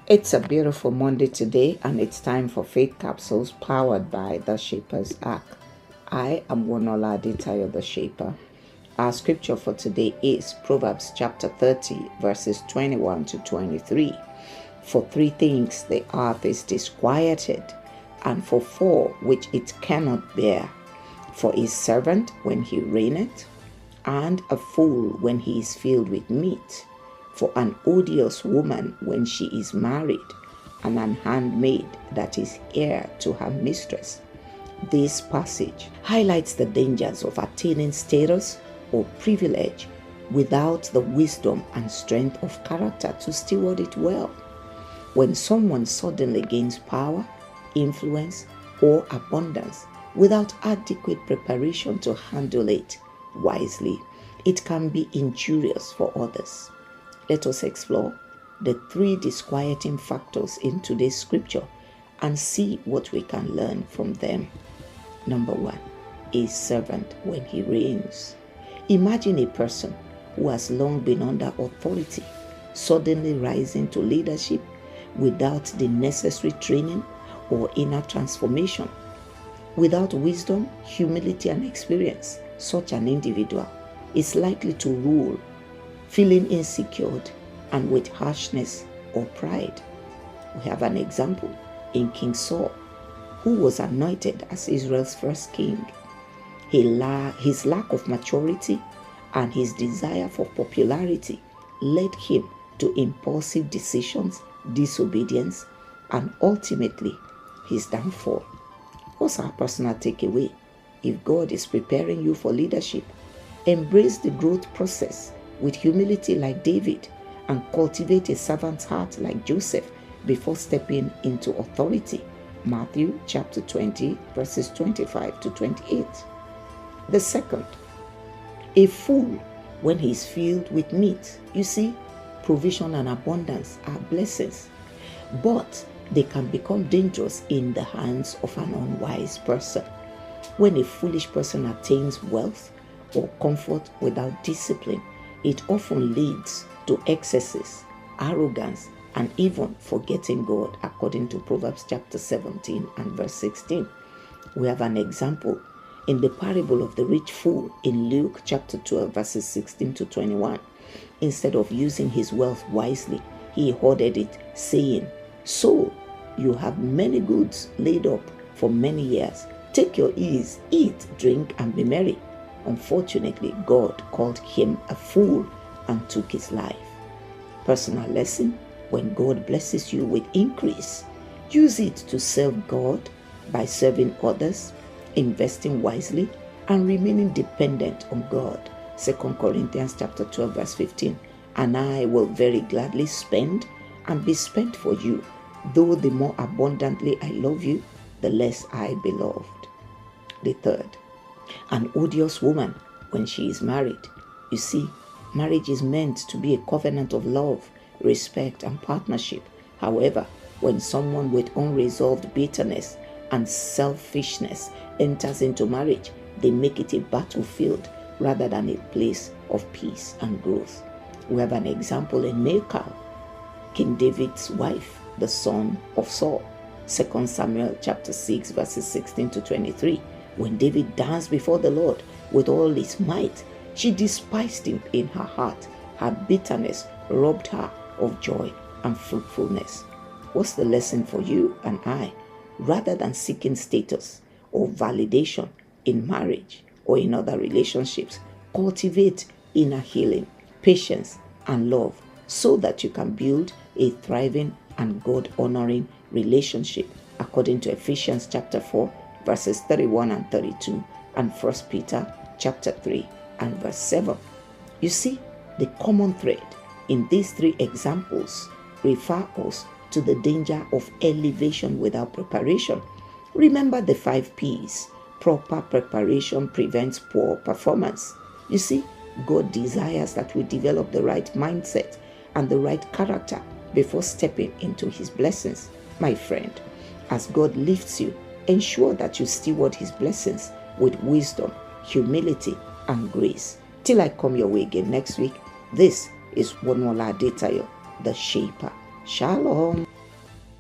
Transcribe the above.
It's a beautiful Monday today, and it's time for Faith Capsules powered by the Shaper's Ark. I am Wonuola Adetayo, the Shaper. Our scripture for today is Proverbs chapter 30, verses 21 to 23. For 3 things the earth is disquieted, and for 4 which it cannot bear. For a servant when he reigneth, and a fool when he is filled with meat. For an odious woman when she is married, and an handmaid that is heir to her mistress. This passage highlights the dangers of attaining status or privilege without the wisdom and strength of character to steward it well. When someone suddenly gains power, influence, or abundance without adequate preparation to handle it wisely, it can be injurious for others. Let us explore the 3 disquieting factors in today's scripture and see what we can learn from them. Number 1, a servant when he reigns. Imagine a person who has long been under authority suddenly rising to leadership without the necessary training or inner transformation. Without wisdom, humility, and experience, such an individual is likely to rule feeling insecure and with harshness or pride. We have an example in King Saul, who was anointed as Israel's first king. His lack of maturity and his desire for popularity led him to impulsive decisions, disobedience, and ultimately his downfall. What's our personal takeaway? If God is preparing you for leadership, embrace the growth process with humility like David, and cultivate a servant's heart like Joseph before stepping into authority. Matthew chapter 20, verses 25 to 28. The second, a fool when he is filled with meat. You see, provision and abundance are blessings, but they can become dangerous in the hands of an unwise person. When a foolish person attains wealth or comfort without discipline, it often leads to excesses, arrogance, and even forgetting God, according to Proverbs chapter 17 and verse 16. We have an example in the parable of the rich fool in Luke chapter 12, verses 16 to 21. Instead of using his wealth wisely, he hoarded it, saying, "Soul, you have many goods laid up for many years. Take your ease, eat, drink, and be merry." Unfortunately, God called him a fool and took his life. Personal lesson: when God blesses you with increase, use it to serve God by serving others, investing wisely, and remaining dependent on God. 2 Corinthians chapter 12, verse 15. And I will very gladly spend and be spent for you, though the more abundantly I love you, the less I be loved. The third, an odious woman when she is married. You see, marriage is meant to be a covenant of love, respect, and partnership. However, when someone with unresolved bitterness and selfishness enters into marriage, they make it a battlefield rather than a place of peace and growth. We have an example in Michal, King David's wife, the son of Saul. 2 Samuel chapter 6, verses 16 to 23. When David danced before the Lord with all his might, she despised him in her heart. Her bitterness robbed her of joy and fruitfulness. What's the lesson for you and I? Rather than seeking status or validation in marriage or in other relationships, cultivate inner healing, patience, and love so that you can build a thriving and God-honoring relationship, according to Ephesians chapter 4, verses 31 and 32, and 1 Peter chapter 3 and verse 7. You see, the common thread in these 3 examples refer us to the danger of elevation without preparation. Remember the 5 P's. Proper preparation prevents poor performance. You see, God desires that we develop the right mindset and the right character before stepping into his blessings. My friend, as God lifts you, ensure that you steward his blessings with wisdom, humility, and grace. Till I come your way again next week, this is Wonuola Adetayo, the Shaper. Shalom.